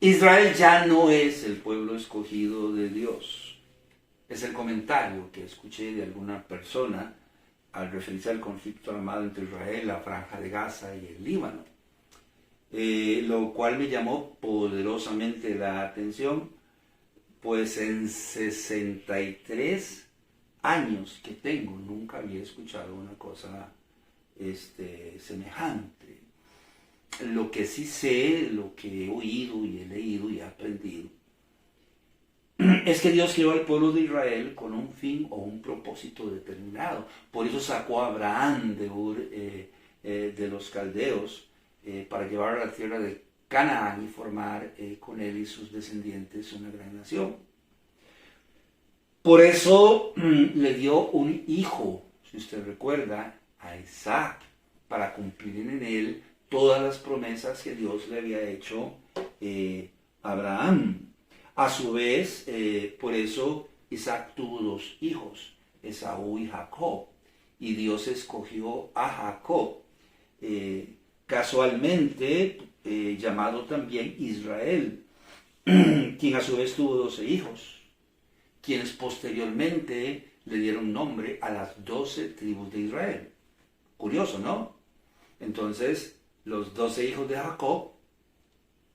Israel ya no es el pueblo escogido de Dios. Es el comentario que escuché de alguna persona al referirse al conflicto armado entre Israel, la Franja de Gaza y el Líbano. Lo cual me llamó poderosamente la atención, pues en 63 años que tengo nunca había escuchado una cosa semejante. Lo que sí sé, lo que he oído y he leído y he aprendido, es que Dios creó al pueblo de Israel con un fin o un propósito determinado. Por eso sacó a Abraham de Ur de los caldeos para llevar a la tierra de Canaán y formar con él y sus descendientes una gran nación. Por eso le dio un hijo, si usted recuerda, a Isaac, para cumplir en él todas las promesas que Dios le había hecho a Abraham. A su vez, por eso Isaac tuvo dos hijos, Esaú y Jacob, y Dios escogió a Jacob, casualmente llamado también Israel, quien a su vez tuvo 12 hijos, quienes posteriormente le dieron nombre a las 12 tribus de Israel. Curioso, ¿no? Entonces, los 12 hijos de Jacob,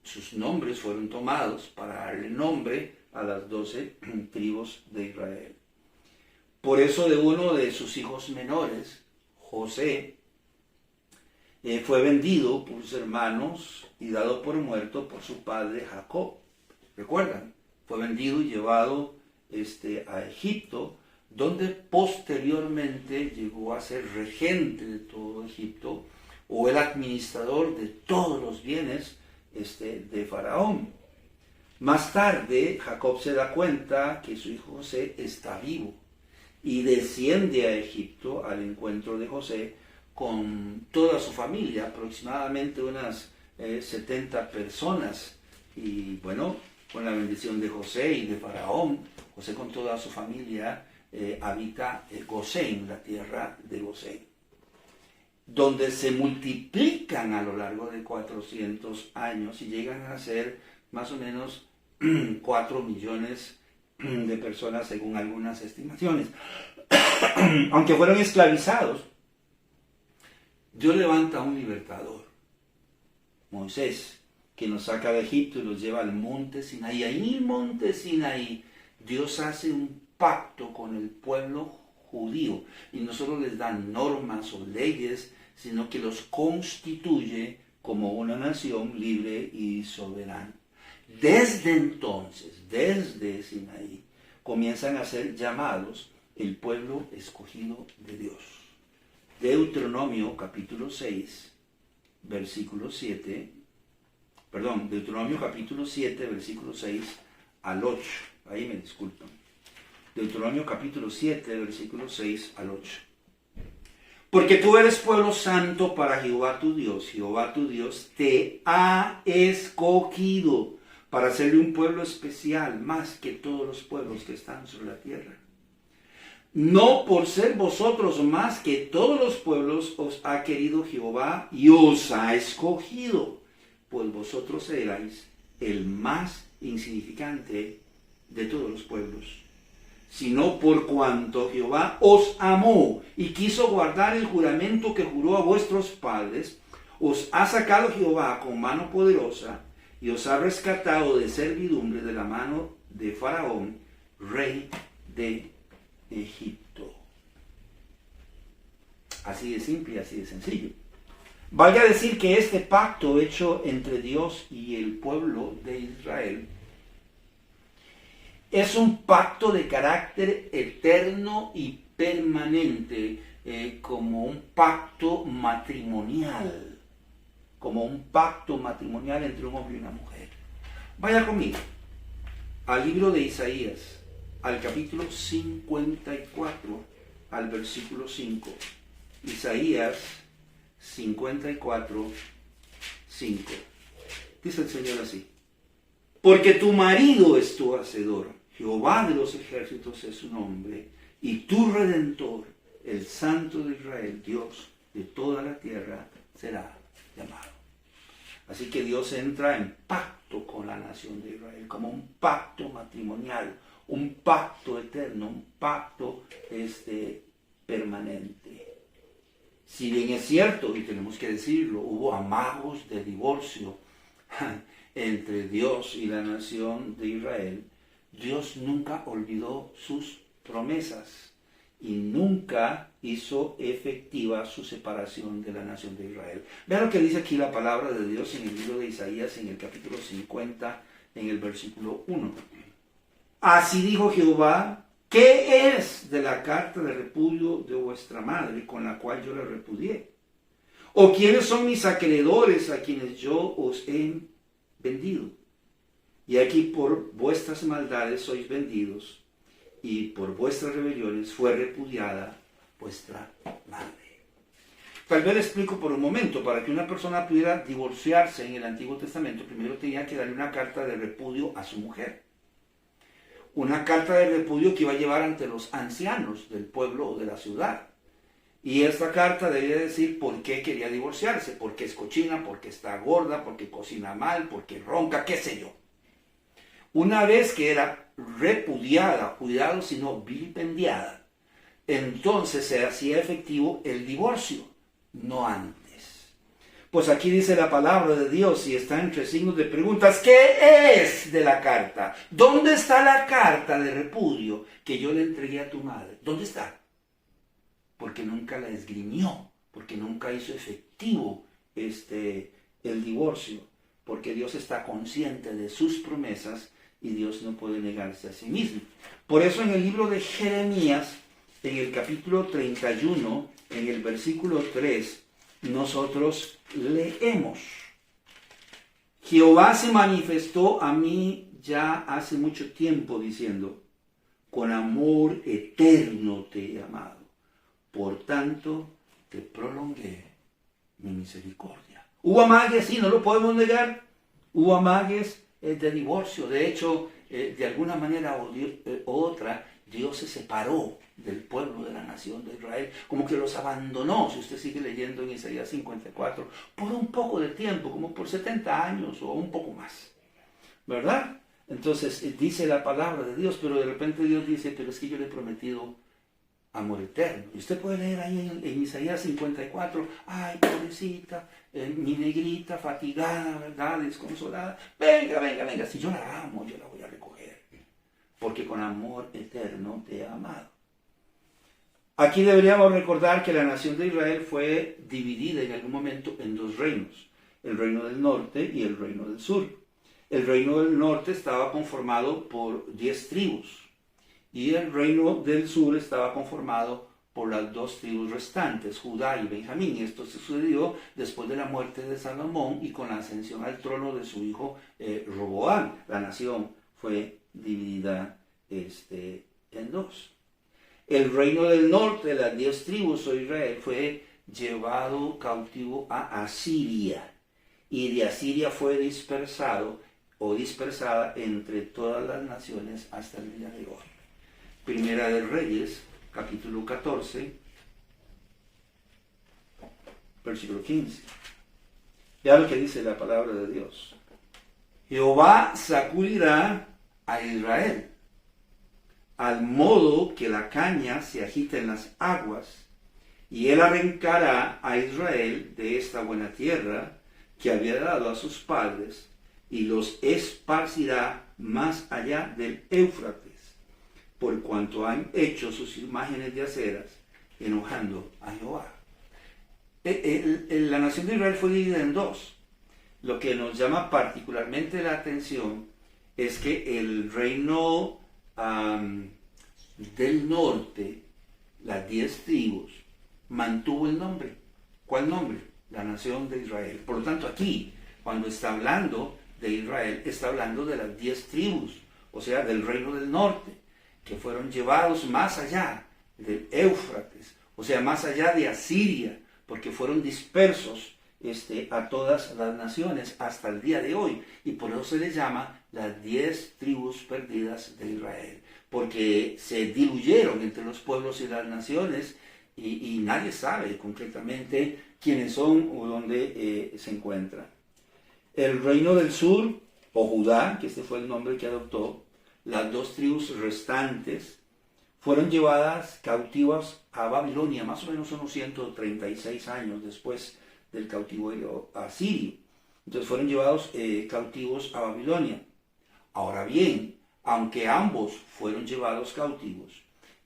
sus nombres fueron tomados para darle nombre a las 12 tribus de Israel. Por eso de uno de sus hijos menores, José, fue vendido por sus hermanos y dado por muerto por su padre Jacob. ¿Recuerdan? Fue vendido y llevado a Egipto, donde posteriormente llegó a ser regente de todo Egipto o el administrador de todos los bienes de Faraón. Más tarde, Jacob se da cuenta que su hijo José está vivo y desciende a Egipto al encuentro de José con toda su familia, aproximadamente unas 70 personas. Y bueno, con la bendición de José y de Faraón, José con toda su familia habita Gosén, la tierra de Gosén, donde se multiplican a lo largo de 400 años y llegan a ser más o menos 4 millones de personas según algunas estimaciones. Aunque fueron esclavizados, Dios levanta a un libertador, Moisés, que nos saca de Egipto y los lleva al monte Sinaí. Ahí en el monte Sinaí Dios hace un pacto con el pueblo judío y no solo les da normas o leyes, sino que los constituye como una nación libre y soberana. Desde entonces, desde Sinaí, comienzan a ser llamados el pueblo escogido de Dios. Deuteronomio capítulo 6, versículo 7, Deuteronomio capítulo 7, versículo 6 al 8. Ahí me disculpan. Deuteronomio capítulo 7, versículo 6 al 8. Porque tú eres pueblo santo para Jehová tu Dios. Jehová tu Dios te ha escogido para serle un pueblo especial, más que todos los pueblos que están sobre la tierra. No por ser vosotros más que todos los pueblos os ha querido Jehová y os ha escogido, pues vosotros erais el más insignificante de todos los pueblos, sino por cuanto Jehová os amó y quiso guardar el juramento que juró a vuestros padres, os ha sacado Jehová con mano poderosa y os ha rescatado de servidumbre de la mano de Faraón, rey de Egipto. Así de simple y así de sencillo. Valga decir que este pacto hecho entre Dios y el pueblo de Israel es un pacto de carácter eterno y permanente, como un pacto matrimonial, entre un hombre y una mujer. Vaya conmigo al libro de Isaías, al capítulo 54, al versículo 5. Isaías 54, 5. Dice el Señor así: porque tu marido es tu hacedor, Jehová de los ejércitos es su nombre, y tu Redentor, el Santo de Israel, Dios de toda la tierra, será llamado. Así que Dios entra en pacto con con la nación de Israel, como un pacto matrimonial, un pacto eterno, un pacto permanente. Si bien es cierto, y tenemos que decirlo, hubo amagos de divorcio entre Dios y la nación de Israel, Dios nunca olvidó sus promesas y nunca hizo efectiva su separación de la nación de Israel. Vean lo que dice aquí la palabra de Dios en el libro de Isaías, en el capítulo 50, en el versículo 1. Así dijo Jehová, ¿qué es de la carta de repudio de vuestra madre con la cual yo la repudié? ¿O quiénes son mis acreedores a quienes yo os he vendido? Y aquí por vuestras maldades sois vendidos, y por vuestras rebeliones fue repudiada vuestra madre. Tal vez le explico por un momento. Para que una persona pudiera divorciarse en el Antiguo Testamento, primero tenía que darle una carta de repudio a su mujer. Una carta de repudio que iba a llevar ante los ancianos del pueblo o de la ciudad. Y esta carta debía decir por qué quería divorciarse, porque es cochina, porque está gorda, porque cocina mal, porque ronca, qué sé yo. Una vez que era repudiada, cuidado sino vilipendiada, entonces se hacía efectivo el divorcio, no antes. Pues aquí dice la palabra de Dios y está entre signos de preguntas, ¿qué es de la carta? ¿Dónde está la carta de repudio que yo le entregué a tu madre? ¿Dónde está? Porque nunca la esgrimió, porque nunca hizo efectivo el divorcio, porque Dios está consciente de sus promesas y Dios no puede negarse a sí mismo. Por eso en el libro de Jeremías, en el capítulo 31, en el versículo 3, nosotros leemos: Jehová se manifestó a mí ya hace mucho tiempo diciendo, con amor eterno te he amado, por tanto te prolongué mi misericordia. Hubo amagues, sí, no lo podemos negar, hubo amagues de divorcio. De hecho, de alguna manera u otra, Dios se separó del pueblo de la nación de Israel, como que los abandonó, si usted sigue leyendo en Isaías 54, por un poco de tiempo, como por 70 años o un poco más, ¿verdad? Entonces dice la palabra de Dios, pero de repente Dios dice, pero es que yo le he prometido amor eterno. Y usted puede leer ahí en Isaías 54, ay, pobrecita, mi negrita fatigada, ¿verdad? Desconsolada, venga, si yo la amo, yo la voy a recoger, porque con amor eterno te he amado. Aquí deberíamos recordar que la nación de Israel fue dividida en algún momento en dos reinos, el reino del norte y el reino del sur. El reino del norte estaba conformado por 10 tribus y el reino del sur estaba conformado por las 2 tribus restantes, Judá y Benjamín. Y esto sucedió después de la muerte de Salomón y con la ascensión al trono de su hijo Roboam. La nación fue dividida en dos. El reino del norte, las 10 tribus o Israel, fue llevado cautivo a Asiria. Y de Asiria fue dispersado o dispersada entre todas las naciones hasta el día de hoy. Primera de Reyes, capítulo 14, versículo 15. Ya lo que dice la palabra de Dios. Jehová sacudirá a Israel, al modo que la caña se agita en las aguas, y él arrancará a Israel de esta buena tierra que había dado a sus padres, y los esparcirá más allá del Éufrates, por cuanto han hecho sus imágenes de aceras, enojando a Jehová. La nación de Israel fue dividida en dos. Lo que nos llama particularmente la atención es que el reino del norte, las 10 tribus, mantuvo el nombre. ¿Cuál nombre? La nación de Israel. Por lo tanto, aquí, cuando está hablando de Israel, está hablando de las 10 tribus, o sea, del reino del norte, que fueron llevados más allá del Éufrates, o sea, más allá de Asiria, porque fueron dispersos a todas las naciones hasta el día de hoy, y por eso se les llama las 10 tribus perdidas de Israel, porque se diluyeron entre los pueblos y las naciones, y nadie sabe concretamente quiénes son o dónde se encuentran. El reino del sur o Judá, que este fue el nombre que adoptó, las 2 tribus restantes fueron llevadas cautivas a Babilonia, más o menos unos 136 años después del cautiverio asirio. Entonces fueron llevados cautivos a Babilonia. Ahora bien, aunque ambos fueron llevados cautivos,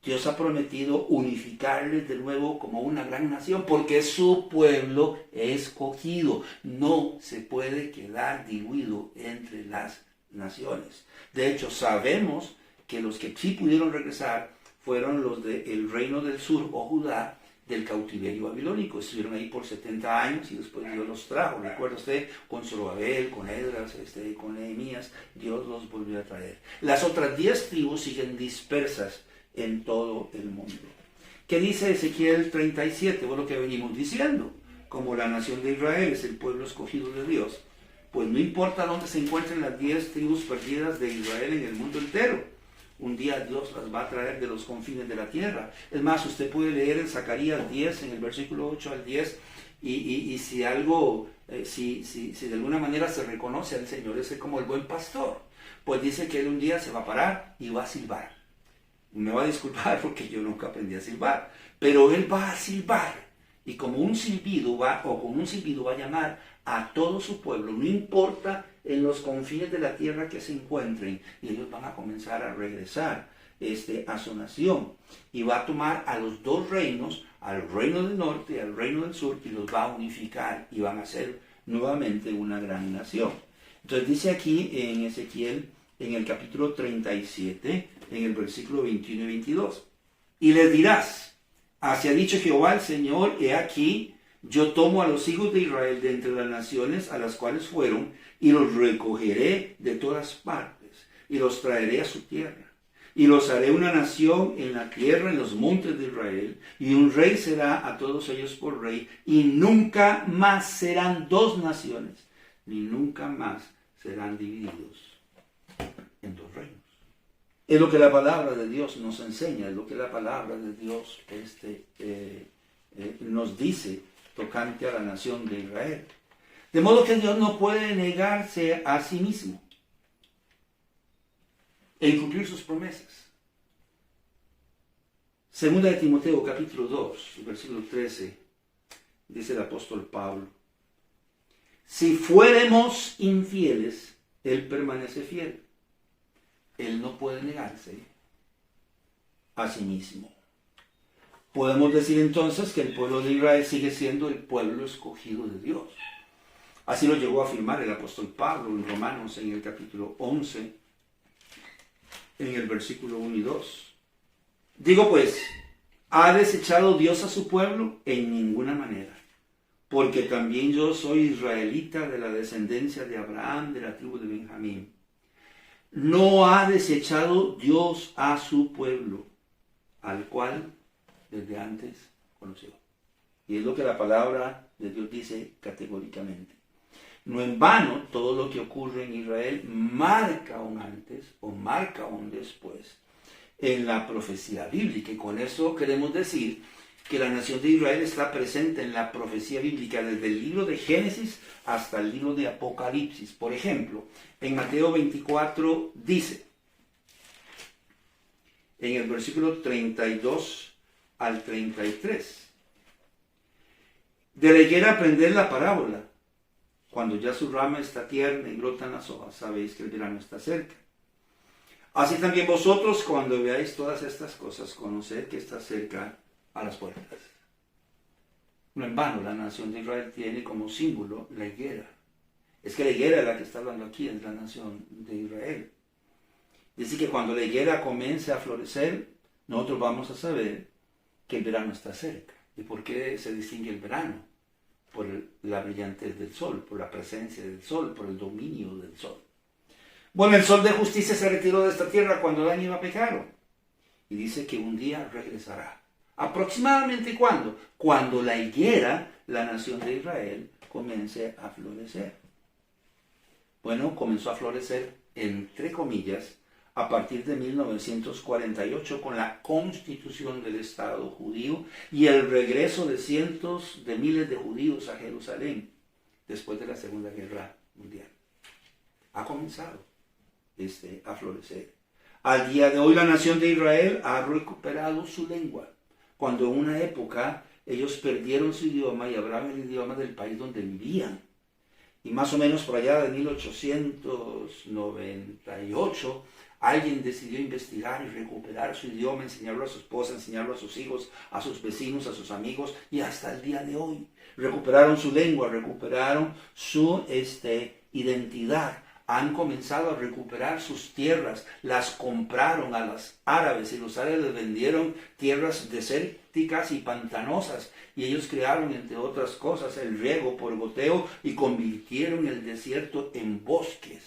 Dios ha prometido unificarles de nuevo como una gran nación, porque su pueblo escogido no se puede quedar diluido entre las naciones. De hecho, sabemos que los que sí pudieron regresar fueron los del reino del sur o Judá del cautiverio babilónico. Estuvieron ahí por 70 años y después Dios los trajo. Recuerda usted, con Zorobabel, con Esdras, con Nehemías, Dios los volvió a traer. Las otras 10 tribus siguen dispersas en todo el mundo. ¿Qué dice Ezequiel 37? Bueno, lo que venimos diciendo. Como la nación de Israel es el pueblo escogido de Dios, pues no importa dónde se encuentren las 10 tribus perdidas de Israel en el mundo entero, un día Dios las va a traer de los confines de la tierra. Es más, usted puede leer en Zacarías 10, en el versículo 8 al 10, y si algo, si de alguna manera se reconoce al Señor, ese como el buen pastor, pues dice que Él un día se va a parar y va a silbar. Me va a disculpar porque yo nunca aprendí a silbar, pero Él va a silbar, y como un silbido con un silbido va a llamar a todo su pueblo, no importa en los confines de la tierra que se encuentren, y ellos van a comenzar a regresar a su nación, y va a tomar a los 2 reinos, al reino del norte y al reino del sur, y los va a unificar, y van a ser nuevamente una gran nación. Entonces dice aquí en Ezequiel, en el capítulo 37, en el versículo 21 y 22, y les dirás, así ha dicho Jehová el Señor, he aquí, yo tomo a los hijos de Israel de entre las naciones a las cuales fueron, y los recogeré de todas partes, y los traeré a su tierra, y los haré una nación en la tierra, en los montes de Israel, y un rey será a todos ellos por rey, y nunca más serán 2 naciones, ni nunca más serán divididos en 2 reinos. Es lo que la palabra de Dios nos enseña, es lo que la palabra de Dios nos dice tocante a la nación de Israel. De modo que Dios no puede negarse a sí mismo e incumplir sus promesas. Segunda de Timoteo capítulo 2, versículo 13, dice el apóstol Pablo, si fuéramos infieles, Él permanece fiel. Él no puede negarse a sí mismo. Podemos decir entonces que el pueblo de Israel sigue siendo el pueblo escogido de Dios. Así lo llegó a afirmar el apóstol Pablo en Romanos en el capítulo 11, en el versículo 1 y 2. Digo pues, ¿ha desechado Dios a su pueblo? En ninguna manera. Porque también yo soy israelita de la descendencia de Abraham, de la tribu de Benjamín. No ha desechado Dios a su pueblo, al cual desde antes conoció. Y es lo que la palabra de Dios dice categóricamente. No en vano todo lo que ocurre en Israel marca un antes o marca un después en la profecía bíblica. Y con eso queremos decir que la nación de Israel está presente en la profecía bíblica desde el libro de Génesis hasta el libro de Apocalipsis. Por ejemplo, en Mateo 24 dice, en el versículo 32 al 33, de la higuera aprended la parábola. Cuando ya su rama está tierna y brotan las hojas, sabéis que el verano está cerca. Así también vosotros, cuando veáis todas estas cosas, conoced que está cerca a las puertas. No en vano la nación de Israel tiene como símbolo la higuera. Es que la higuera de la que está hablando aquí es la nación de Israel. Dice que cuando la higuera comience a florecer, nosotros vamos a saber que el verano está cerca. ¿Y por qué se distingue el verano? Por la brillantez del sol, por la presencia del sol, por el dominio del sol. Bueno, el sol de justicia se retiró de esta tierra cuando Adán y Eva pecaron. Y dice que un día regresará. ¿Aproximadamente cuándo? Cuando la higuera, la nación de Israel, comience a florecer. Bueno, comenzó a florecer, entre comillas, a partir de 1948 con la constitución del Estado judío y el regreso de cientos de miles de judíos a Jerusalén después de la Segunda Guerra Mundial. ha comenzado a florecer. Al día de hoy la nación de Israel ha recuperado su lengua, cuando en una época ellos perdieron su idioma y hablaban el idioma del país donde vivían. Y más o menos por allá de 1898, alguien decidió investigar y recuperar su idioma, enseñarlo a su esposa, enseñarlo a sus hijos, a sus vecinos, a sus amigos, y hasta el día de hoy recuperaron su lengua, recuperaron su identidad. Han comenzado a recuperar sus tierras, las compraron a los árabes y los árabes les vendieron tierras desérticas y pantanosas y ellos crearon, entre otras cosas, el riego por goteo y convirtieron el desierto en bosques.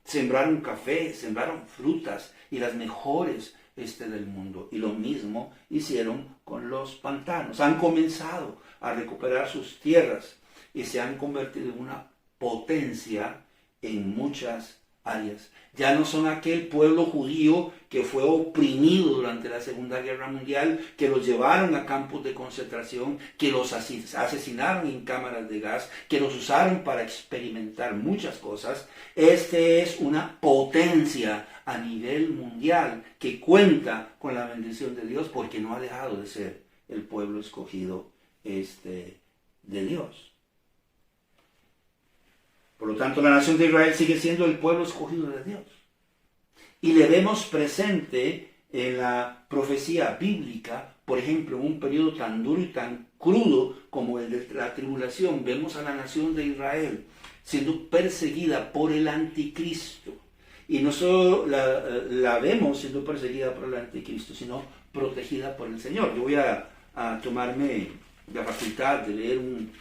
Sembraron café, sembraron frutas y las mejores del mundo. Y lo mismo hicieron con los pantanos. Han comenzado a recuperar sus tierras y se han convertido en una potencia en muchas áreas. Ya no son aquel pueblo judío que fue oprimido durante la Segunda Guerra Mundial, que los llevaron a campos de concentración, que los asesinaron en cámaras de gas, que los usaron para experimentar muchas cosas. Es una potencia a nivel mundial que cuenta con la bendición de Dios porque no ha dejado de ser el pueblo escogido de Dios. Por lo tanto, la nación de Israel sigue siendo el pueblo escogido de Dios. Y le vemos presente en la profecía bíblica, por ejemplo, en un periodo tan duro y tan crudo como el de la tribulación, vemos a la nación de Israel siendo perseguida por el anticristo. Y no solo la vemos siendo perseguida por el anticristo, sino protegida por el Señor. Yo voy a tomarme la facultad de leer un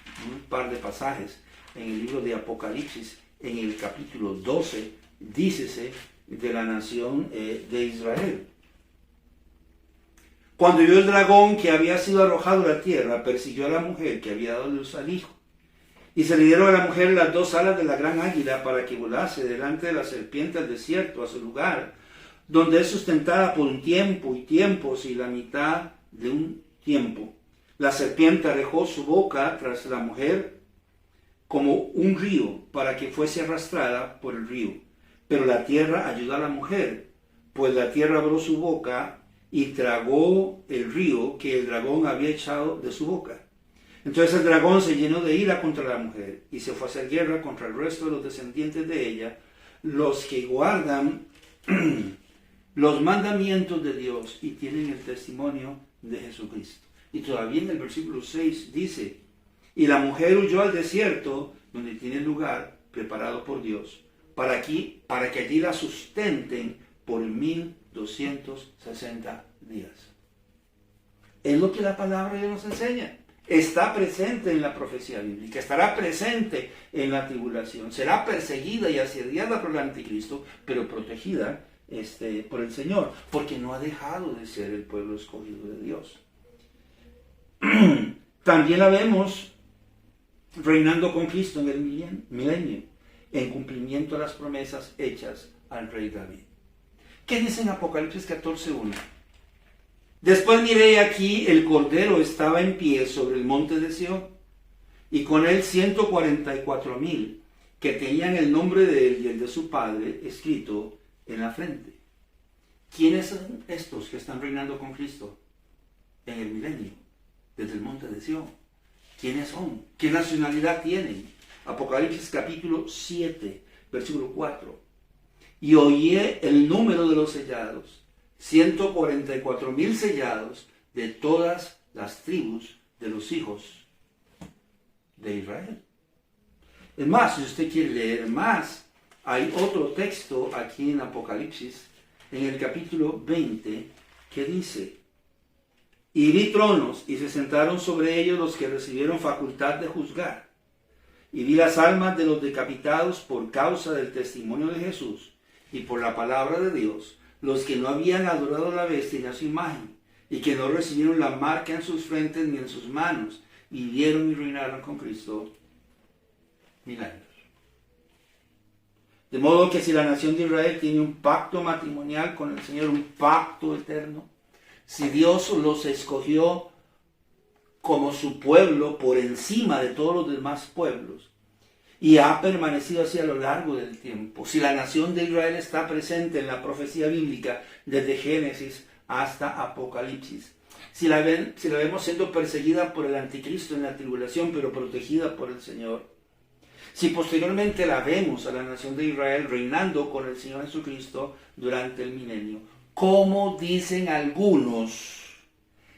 par de pasajes en el libro de Apocalipsis, en el capítulo 12, dícese de la nación de Israel. Cuando vio el dragón que había sido arrojado a la tierra, persiguió a la mujer que había dado luz al hijo. Y se le dieron a la mujer las dos alas de la gran águila para que volase delante de la serpiente al desierto, a su lugar, donde es sustentada por un tiempo y tiempos y la mitad de un tiempo. La serpiente arrojó su boca tras la mujer como un río, para que fuese arrastrada por el río. Pero la tierra ayudó a la mujer, pues la tierra abrió su boca y tragó el río que el dragón había echado de su boca. Entonces el dragón se llenó de ira contra la mujer y se fue a hacer guerra contra el resto de los descendientes de ella, los que guardan los mandamientos de Dios y tienen el testimonio de Jesucristo. Y todavía en el versículo 6 dice: y la mujer huyó al desierto, donde tiene lugar preparado por Dios, para que allí la sustenten por 1260 días. Es lo que la palabra de Dios nos enseña. Está presente en la profecía bíblica, estará presente en la tribulación, será perseguida y asediada por el anticristo, pero protegida por el Señor, porque no ha dejado de ser el pueblo escogido de Dios. También la vemos reinando con Cristo en el milenio, en cumplimiento de las promesas hechas al rey David. ¿Qué dice en Apocalipsis 14:1? Después miré aquí, el Cordero estaba en pie sobre el monte de Sión, y con él 144,000 que tenían el nombre de él y el de su Padre escrito en la frente. ¿Quiénes son estos que están reinando con Cristo en el milenio, desde el monte de Sión? ¿Quiénes son? ¿Qué nacionalidad tienen? Apocalipsis capítulo 7, versículo 4. Y oí el número de los sellados, 144,000 sellados de todas las tribus de los hijos de Israel. Es más, si usted quiere leer más, hay otro texto aquí en Apocalipsis, en el capítulo 20, que dice: y vi tronos, y se sentaron sobre ellos los que recibieron facultad de juzgar. Y vi las almas de los decapitados por causa del testimonio de Jesús y por la palabra de Dios, los que no habían adorado a la bestia ni a su imagen, y que no recibieron la marca en sus frentes ni en sus manos, y vivieron y reinaron con Cristo 1000 años. De modo que si la nación de Israel tiene un pacto matrimonial con el Señor, un pacto eterno, si Dios los escogió como su pueblo por encima de todos los demás pueblos, y ha permanecido así a lo largo del tiempo. Si la nación de Israel está presente en la profecía bíblica desde Génesis hasta Apocalipsis, si la vemos siendo perseguida por el anticristo en la tribulación, pero protegida por el Señor, si posteriormente la vemos a la nación de Israel reinando con el Señor Jesucristo durante el milenio, como dicen algunos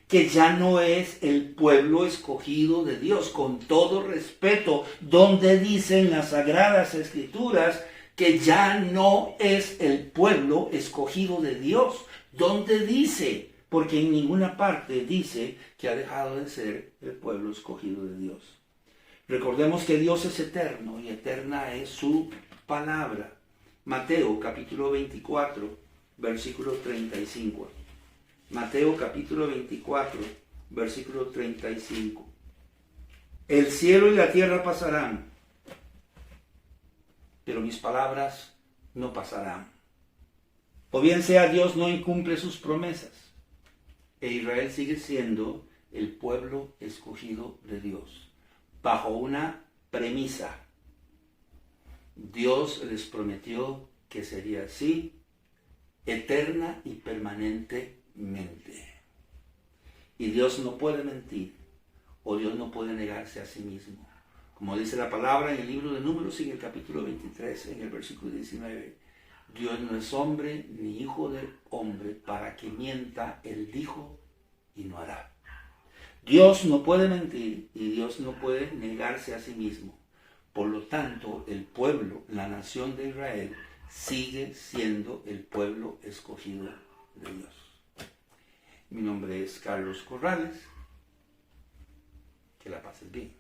que ya no es el pueblo escogido de Dios, con todo respeto, donde dicen las Sagradas Escrituras que ya no es el pueblo escogido de Dios, donde dice, porque en ninguna parte dice que ha dejado de ser el pueblo escogido de Dios. Recordemos que Dios es eterno y eterna es su palabra. Mateo capítulo 24, versículo 35. Mateo capítulo 24, versículo 35. El cielo y la tierra pasarán, pero mis palabras no pasarán. O bien sea, Dios no incumple sus promesas, e Israel sigue siendo el pueblo escogido de Dios, bajo una premisa. Dios les prometió que sería así, eterna y permanentemente. Y Dios no puede mentir, o Dios no puede negarse a sí mismo. Como dice la palabra en el libro de Números, en el capítulo 23, en el versículo 19, Dios no es hombre ni hijo del hombre para que mienta. Él dijo y no hará. Dios no puede mentir y Dios no puede negarse a sí mismo. Por lo tanto, el pueblo, la nación de Israel, sigue siendo el pueblo escogido de Dios. Mi nombre es Carlos Corrales. Que la pases bien.